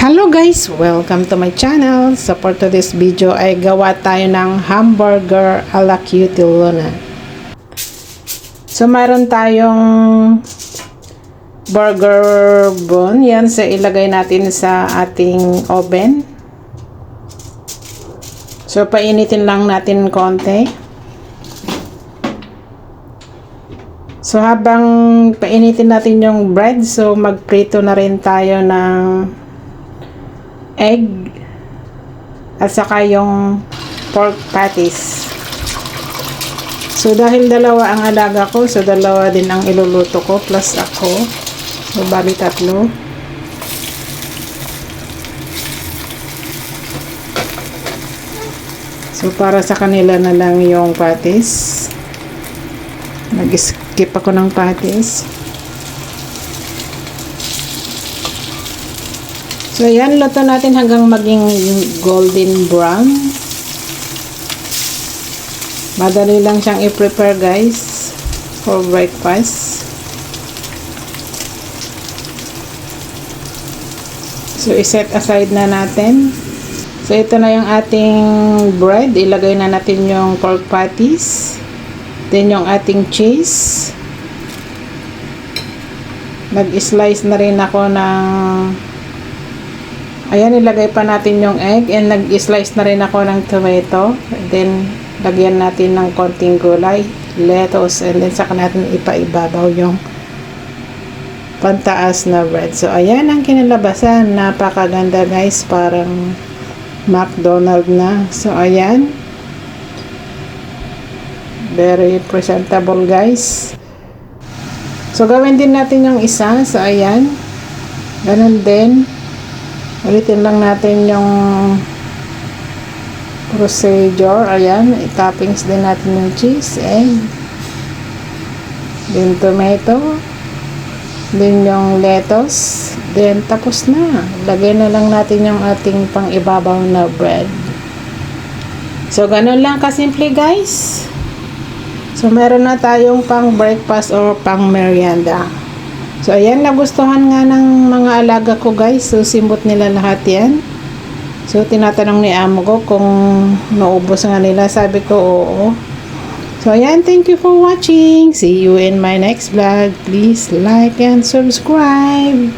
Hello guys! Welcome to my channel. So for today's video ay gawa tayo ng hamburger a la Cutie Luna. So mayroon tayong burger bun. Yan, so ilagay natin sa ating oven. So painitin lang natin konti. So habang painitin natin yung bread, so magprito na rin tayo ng egg at saka yung pork patties. So dahil dalawa ang alaga ko, so dalawa din ang iluluto ko plus ako, so bali tatlo. So para sa kanila na lang yung patties, nag-skip ako ng patties. So yan, luto natin hanggang maging golden brown. Madali lang siyang i-prepare guys for breakfast. So i-set aside na natin. So ito na yung ating bread. Ilagay na natin yung pork patties. Then yung ating cheese. Nag-slice na rin ako ng ayan, ilagay pa natin yung egg and nag-slice na rin ako ng tomato. Then, lagyan natin ng konting gulay, lettuce, and then saka natin ipaibabaw yung pantaas na bread. So, ayan ang kinalabasan. Napakaganda guys. Parang McDonald's na. So, ayan. Very presentable guys. So, gawin din natin yung isa. So, ayan. Ganun din. Ulitin lang natin yung procedure. Ayan, i-toppings din natin yung cheese, egg, then tomato, then yung lettuce, then tapos na. Lagay na lang natin yung ating pang ibabaw na bread. So, ganun lang kasimple guys. So, meron na tayong pang breakfast or pang merienda. So, ayan, nagustuhan nga ng mga alaga ko guys. So, simbot nila lahat yan. So, tinatanong ni amo ko kung naubos nga nila. Sabi ko, oo. So, ayan, thank you for watching. See you in my next vlog. Please like and subscribe.